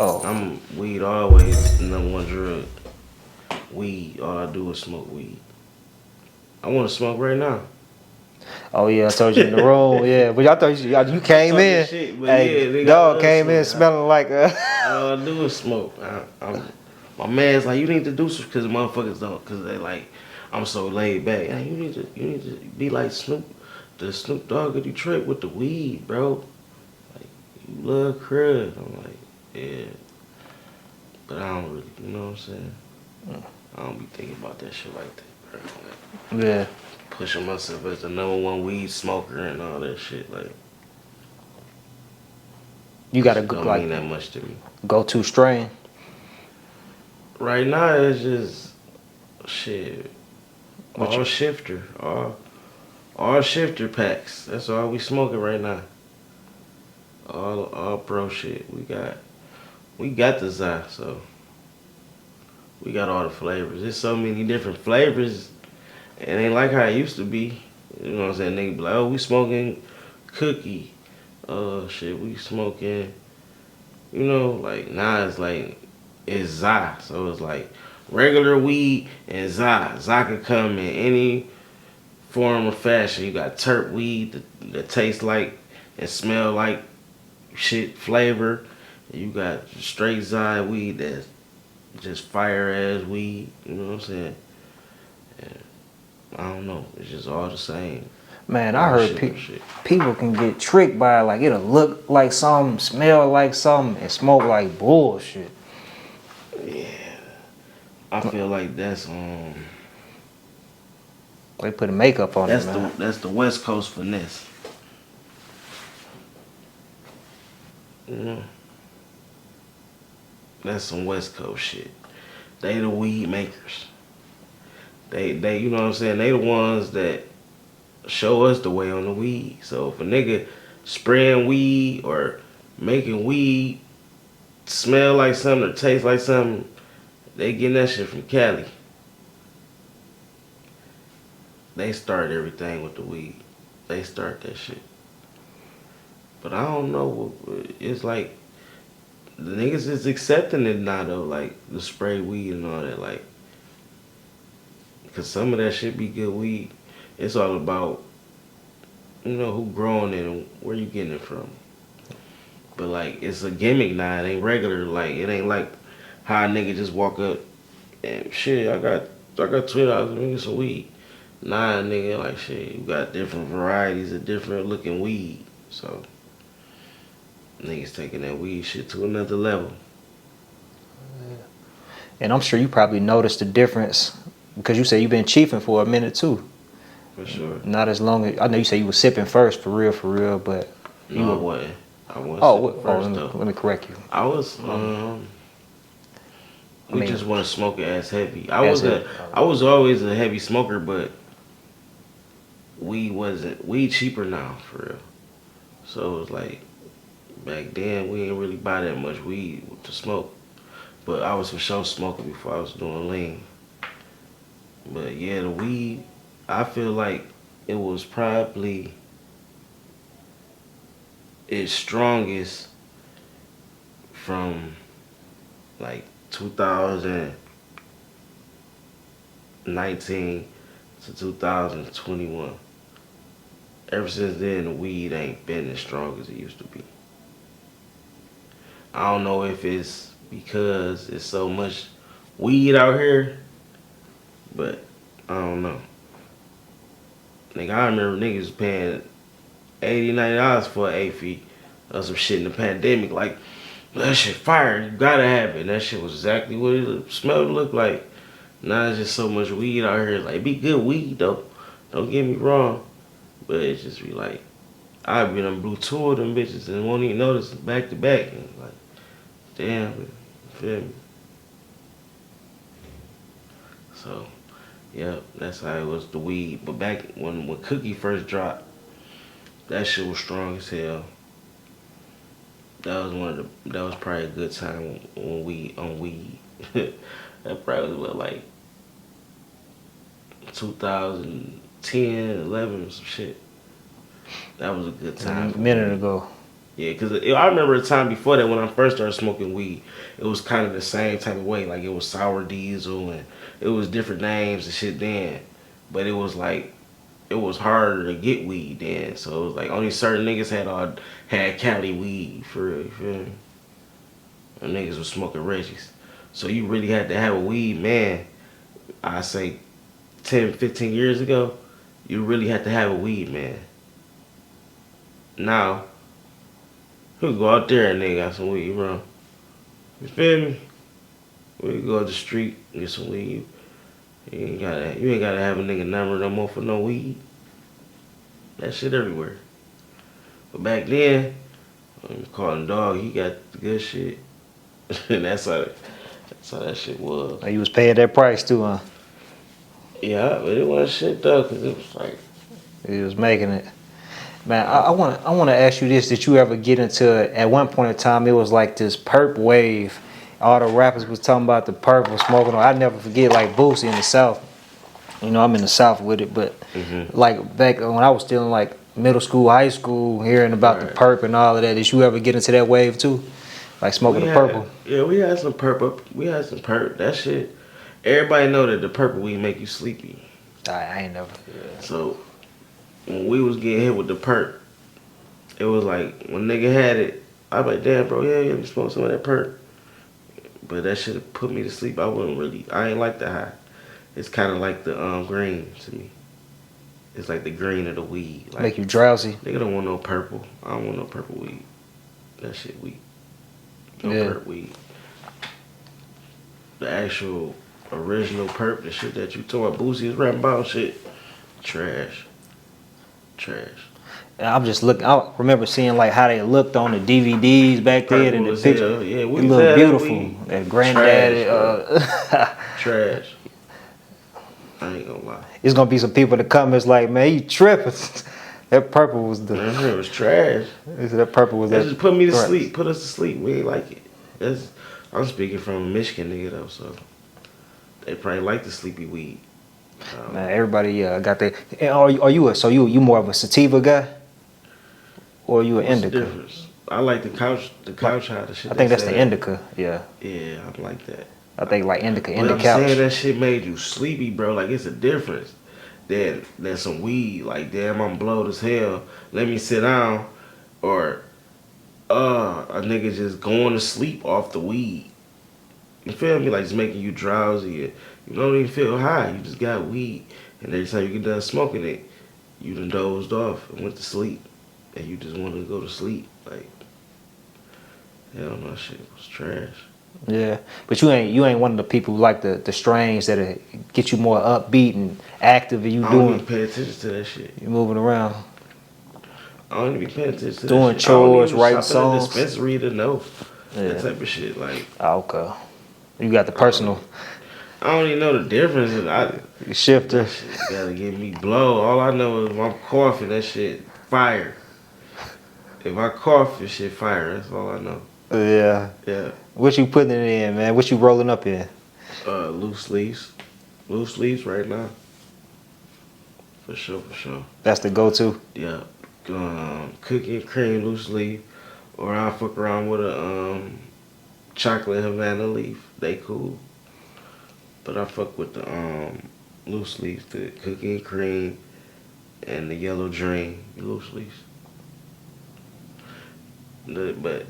Oh. Weed always the number one drug. Weed. All I do is smoke weed. I want to smoke right now. Oh yeah, I told you in the room. Yeah, but I thought you came in. Shit, but Hey, yeah, nigga, I dog love came in smoking. smelling like All I do is smoke. My man's like, you need to do some, because motherfuckers don't, because they like, I'm so laid back. Hey, you need to be like the Snoop Dogg of Detroit with the weed, bro. Like, you love crud. I'm like, yeah, but I don't really, you know what I'm saying? I don't be thinking about that shit like that, bro. Like, yeah. pushing myself as the number one weed smoker and all that shit, like, You got shit to don't mean that much to me. go to strain. Right now, it's just shit. All shifter, all shifter packs. That's all we smoking right now. All pro shit. We got the Zy, so we got all the flavors. There's so many different flavors. It ain't like how it used to be. You know what I'm saying? Nigga be like, oh, we smoking cookie. Shit, we smoking. You know, like now it's like it's Zy, so it's like regular weed and Zy. Zy can come in any form or fashion. You got terp weed that tastes like and smell like shit flavor. You got straight Zy weed that's just fire ass weed. You know what I'm saying? And I don't know. It's just all the same. Man, All I heard shit. people can get tricked by like it'll look like something, smell like something, and smoke like bullshit. Yeah, I feel like that's They put makeup on it, man. that's the West Coast finesse. You know, that's some West Coast shit. They the weed makers. They you know what I'm saying? They the ones that show us the way on the weed. So if a nigga spraying weed or making weed smell like something or taste like something, they getting that shit from Cali. They start everything with the weed. They start that shit. But I don't know. It's like the niggas is accepting it now though, like the spray weed and all that, like, cause some of that shit be good weed. It's all about, you know, who growing it and where you getting it from. But like, it's a gimmick now. It ain't regular. Like, it ain't like how a nigga just walk up and shit. I got $20. Let me get some weed. Nah, nigga, like shit. You got different varieties of different looking weed. So niggas taking that weed shit to another level. And I'm sure you probably noticed the difference because you said you've been chiefing for a minute too. For sure. Not as long as I know you said you was sipping first for real, but No, I wasn't. I wasn't first, let me correct you. I was we just want to smoke it as heavy. I was always a heavy smoker, but weed cheaper now for real. So it was like back then we didn't really buy that much weed to smoke. But I was for sure smoking before I was doing lean. But yeah, the weed, I feel like it was probably its strongest from like 2019 to 2021. Ever since then, the weed ain't been as strong as it used to be. I don't know if it's because it's so much weed out here, but I don't know. Nigga, I remember niggas paying $80, $90 for an A-feet or some shit in the pandemic. Like, that shit fire, you gotta have it. And that shit was exactly what it smelled and looked like. Now it's just so much weed out here. Like, be good weed though. Don't get me wrong. But it just be like, I be done blew two of them bitches and won't even notice back to back. And like, damn, you feel me? So, yeah, that's how it was the weed. But back when Cookie first dropped, that shit was strong as hell. That was probably a good time when we on weed. That probably was what, like 2010, 11, some shit. That was a good time. A minute ago. Yeah, because I remember a time before that when I first started smoking weed, it was kind of the same type of way. Like it was sour diesel and it was different names and shit then. But it was like it was harder to get weed then. So it was like only certain niggas had Cali weed for real. You feel me? And niggas was smoking Reggie's. So you really had to have a weed man. I say 10, 15 years ago, you really had to have a weed man. Now, you go out there and they got some weed, bro. You feel me? We go out the street and get some weed. You ain't gotta have a nigga number no more for no weed. That shit everywhere. But back then, I'm calling dog, he got the good shit. And that's how that shit was. Like you was paying that price too, huh? Yeah, but it wasn't shit though, cause it was like He was making it. Man, I want to ask you this: did you ever get into? At one point in time, it was like this perp wave. All the rappers was talking about the purple smoking. I never forget, like Boosie in the South. You know, I'm in the South with it, but like back when I was still in like middle school, high school, hearing about the perp and all of that. Did you ever get into that wave too? Like smoking the purple? Yeah, we had some perp up. We had some perp. That shit. Everybody know that the purple weed make you sleepy. I ain't never. Yeah. So when we was getting hit with the perp, it was like when nigga had it, I was like, damn, bro, yeah, let me smoke some of that perp. But that shit put me to sleep. I ain't like the high. It's kind of like the green to me. It's like the green of the weed. Like, Make you drowsy? Nigga don't want no purple. I don't want no purple weed. That shit weed. No perp weed. The actual original perp, the shit that you told Boosie is rapping about, shit, trash. And I'm just looking. I remember seeing like how they looked on the DVDs back then and the picture. Yeah, it looked beautiful. That granddaddy. Trash. I ain't gonna lie. It's gonna be some people in the comments like, man, you tripping. That purple was the. It was trash. That purple was. That just put me to sleep. Put us to sleep. We ain't like it. I'm speaking from a Michigan nigga though, so they probably like the sleepy weed. Man, everybody got that. Are you more of a sativa guy, or are you an indica? The difference? I like the couch high. The shit. I think that's the indica. Yeah. Yeah, I like that. I think like indica, I'm couch. saying that shit made you sleepy, bro. Like it's a difference. Than some weed. Like damn, I'm blowed as hell. Let me sit down, or a nigga just going to sleep off the weed. You feel me? Like it's making you drowsy. You don't even feel high. You just got weed, and every time you get done smoking it, you done dozed off and went to sleep, and you just wanted to go to sleep. Like hell no, shit was trash. Yeah, but you ain't one of the people who like the strains that get you more upbeat and active. And you I don't even pay attention to that shit. You moving around. I don't even pay attention to doing that shit. chores, writing songs. I don't even shop at the dispensary to know that type of shit. Like, okay, you got the personal. I don't even know the difference. The shifter. That shit gotta get me blow. All I know is if I'm coughing, that shit fire. If I cough, this shit fire. That's all I know. Yeah. Yeah. What you putting it in, man? What you rolling up in? Loose leaves. Loose leaves right now. For sure. That's the go-to? Yeah. Cookie and cream loose leaf. Or I'll fuck around with a chocolate Havana leaf. They cool. But I fuck with the loose leaves, the cookie and cream and the yellow dream loose leaves. But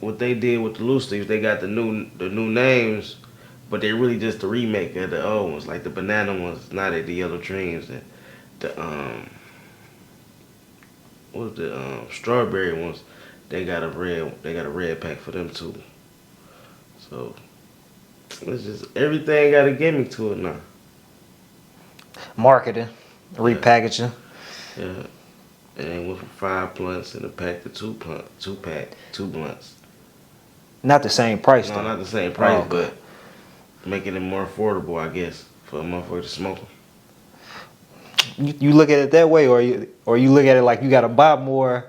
what they did with the loose leaves, they got the new names, but they really just the remake of the old ones, like the banana ones, not the yellow dreams. The strawberry ones, they got a red pack for them too. So it's just everything got a gimmick to it now. Marketing, repackaging. Yeah. And they went from 5 blunts in a pack to 2 blunts. Not the same price though. No, not the same price, but making it more affordable, I guess, for a motherfucker to smoke them. You look at it that way, or you look at it like you gotta buy more.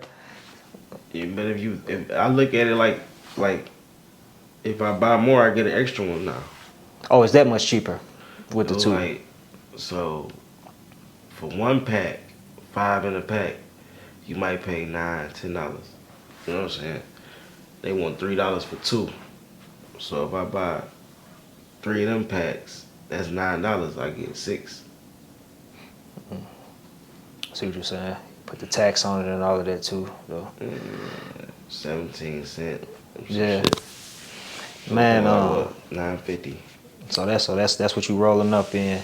Yeah, but if I look at it like if I buy more, I get an extra one now. Oh, it's that much cheaper with the two. So for 1 pack, 5 in a pack, you might pay $9, $10. You know what I'm saying? They want $3 for two. So if I buy 3 of them packs, that's $9. I get 6. See what you're saying? Put the tax on it and all of that too, though. 17 cents. Yeah. Shit. Man, what, $9.50. So that's what you rolling up in.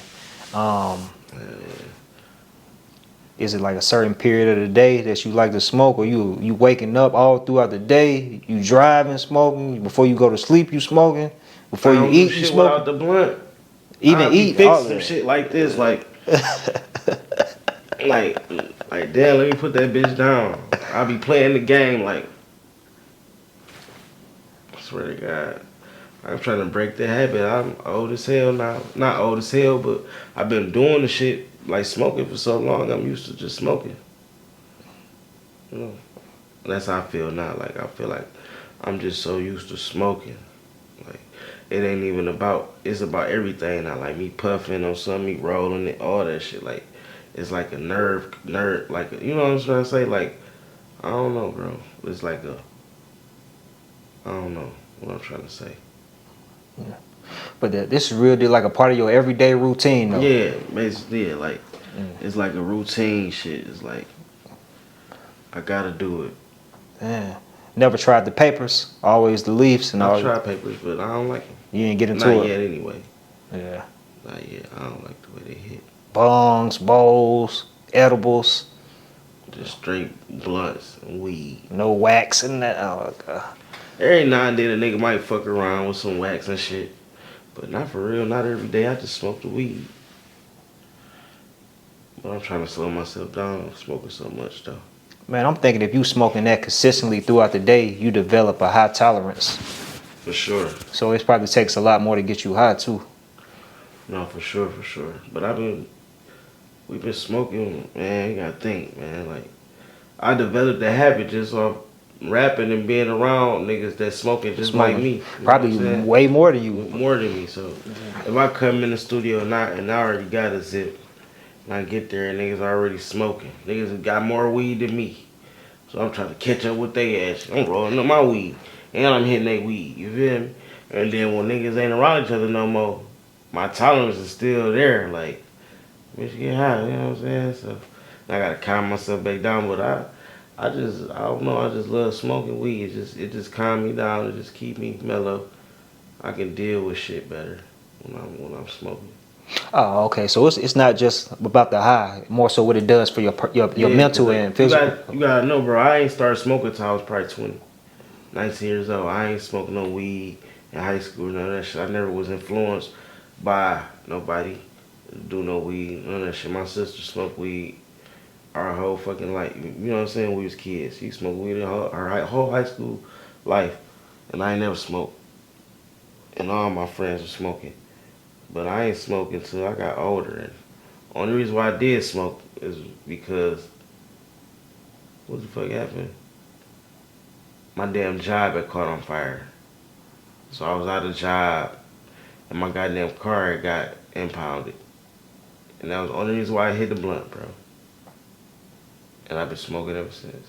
Is it like a certain period of the day that you like to smoke, or you waking up all throughout the day? You driving, smoking before you go to sleep. You smoking before you eat. You smoking without the blunt. Even eat fix all some that. shit like this, like damn. Let me put that bitch down. I be playing the game like. I swear to God. I'm trying to break the habit. I'm old as hell now. Not old as hell, but I've been doing the shit like smoking for so long. I'm used to just smoking. You know, that's how I feel now. Like I feel like I'm just so used to smoking. Like it ain't even about. It's about everything now. Like me puffing on something, me rolling it, all that shit. Like it's like a nerve. Like you know what I'm trying to say. Like I don't know, bro. It's like a. I don't know what I'm trying to say. Yeah. But this is real deal, like a part of your everyday routine, though. Yeah, basically, yeah, like it's like a routine shit. It's like I gotta do it. Yeah. Never tried the papers, always the leaves and all. I tried papers, but I don't like them. You didn't get into Not it. yet, anyway. Yeah. Not yet. I don't like the way they hit. Bongs, bowls, edibles. Just straight blunts and weed. No wax in that. Oh God. Every now and then a nigga might fuck around with some wax and shit, but not for real. Not every day. I just smoke the weed. But I'm trying to slow myself down smoking so much though. Man, I'm thinking if you smoking that consistently throughout the day, you develop a high tolerance. For sure. So it probably takes a lot more to get you high too. No, for sure, for sure. But we've been smoking, man. You gotta think, man. Like, I developed the habit just off rapping and being around niggas that smoking just like me. You Probably know what I'm saying? way more than you. More than me. So if I come in the studio and I already got a zip, and I get there and niggas already smoking, niggas got more weed than me. So I'm trying to catch up with they ass. I'm rolling up my weed, and I'm hitting they weed. You feel me? And then when niggas ain't around each other no more, my tolerance is still there. Like, bitch, get high. You know what I'm saying? So I gotta calm myself back down. But I don't know. I just love smoking weed. It just calm me down. It just keep me mellow. I can deal with shit better when I'm smoking. Oh, okay. So it's not just about the high, more so what it does for your mental and physical. You gotta know, bro. I ain't started smoking till I was probably 20, 19 years old. I ain't smoked no weed in high school. None of that shit. I never was influenced by nobody to do no weed. None of that shit. My sister smoked weed our whole fucking life. You know what I'm saying? We was kids. She smoked weed in her whole high school life, and I ain't never smoked. And all my friends were smoking. But I ain't smoking until I got older. And only reason why I did smoke is because what the fuck happened? My damn job had caught on fire. So I was out of job and my goddamn car had got impounded. And that was the only reason why I hit the blunt, bro. And I've been smoking ever since.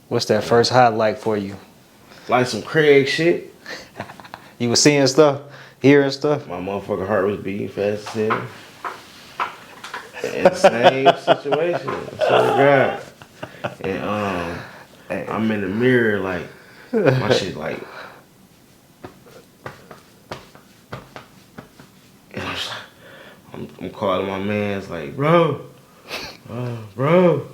What's that first high like for you? Like some Craig shit. You was seeing stuff, hearing stuff. My motherfucking heart was beating fast as hell. And same situation. I swear to God. And I'm in the mirror like my shit like. And I'm calling my mans like, bro, bro,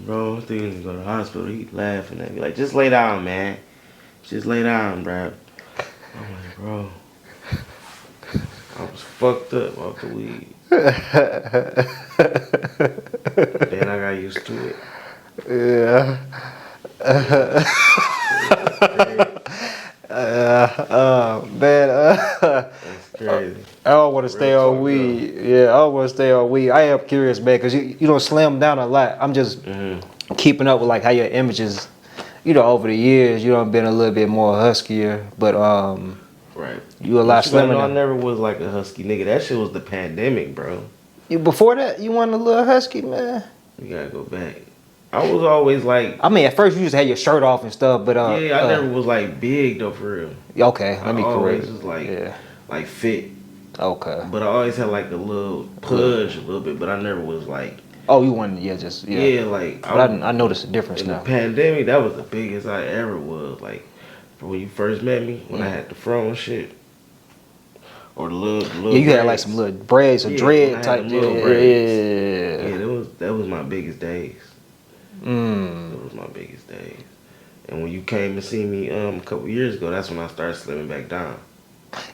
I'm thinking to go to the hospital. He laughing at me like, just lay down, man. Just lay down, bro. I'm like, bro, I was fucked up off the weed. Then I got used to it. Yeah. Man. That's crazy. I don't want to stay on weed. Yeah, I don't want to stay on weed. I am curious, man, because you don't slam down a lot. I'm just keeping up with like how your images, over the years, been a little bit more huskier, but right. You a lot slimmer I now. never was like a husky nigga. That shit was the pandemic, bro. Before that, you wasn't a little husky, man. We gotta go back. I was always like, I mean, at first you just had your shirt off and stuff, but yeah, I never was like big though for real. Okay, let me I always correct. was like, Yeah. like fit. Okay. But I always had like a little pudge a little bit, but I never was like. Oh, you wanted, Yeah, like But I noticed a difference in now. the pandemic, that was the biggest I ever was. Like when you first met me, when I had the fro and shit, or the little. Yeah, you had like braids. some little braids or Yeah, dread when I had type. them little Yeah. braids. Yeah, that was my biggest days. Mm. That was my biggest days. And when you came to see me a couple years ago, that's when I started slimming back down.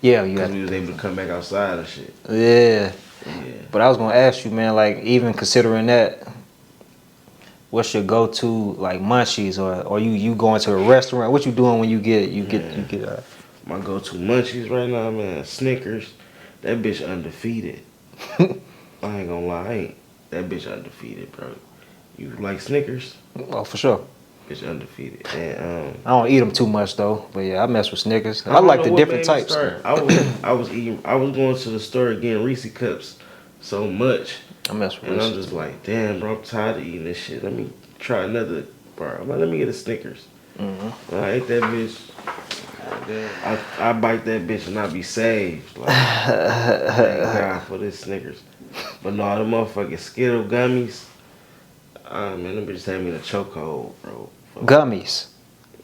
Yeah, you Because had. we was able to come back outside and shit. Yeah. Yeah. But I was gonna ask you, man, like even considering that, what's your go-to like munchies or you going to a restaurant? What you doing when you get My go-to munchies right now, man, Snickers. That bitch undefeated. I ain't gonna lie, that bitch undefeated, bro. You like Snickers? Oh, for sure. Bitch undefeated. And I don't eat them too much though, but yeah, I mess with Snickers. I don't like know the what different made me types. start. I was going to the store getting Reese cups so much. I mess with And I'm Reese's. just like, damn, bro, I'm tired of eating this shit. Let me try another bar. I'm like, let me get a Snickers. When I ate that bitch, I bite that bitch and I be saved. Like, thank God for this Snickers. But no, the motherfucking Skittle gummies, man, them bitches had me in a chokehold, bro. Fuck. Gummies.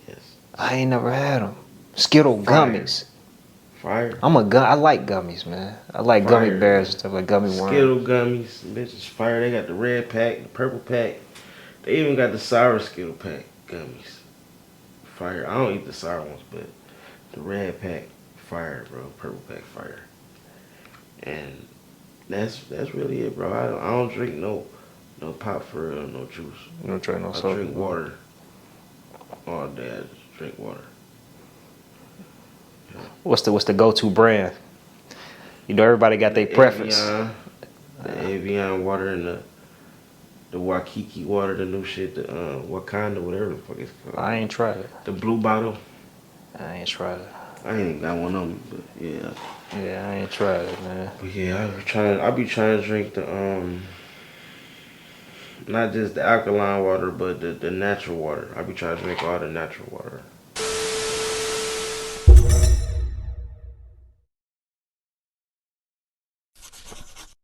Yes. I ain't never had them. Skittle Fire. gummies. Fire. I like gummies, man. I like Fire. gummy bears and stuff like gummy worms. Skittle gummies, bitches fire. They got the red pack, the purple pack. They even got the sour Skittle pack gummies. Fire. I don't eat the sour ones, but the red pack, fire, bro. Purple pack, fire. And that's really it, bro. I don't drink no pop for real, no juice. You don't drink no I soda. drink water all day. I just drink water. What's the go-to brand? You know, everybody got their preference. The Evian water and the Waikiki water, the new shit, the Wakanda, whatever the fuck it's called. I ain't tried it. The blue bottle. I ain't tried it. I ain't even got one on me, but yeah. Yeah, I ain't tried it, man. But yeah, I be trying to drink the not just the alkaline water, but the natural water. I be trying to drink all the natural water.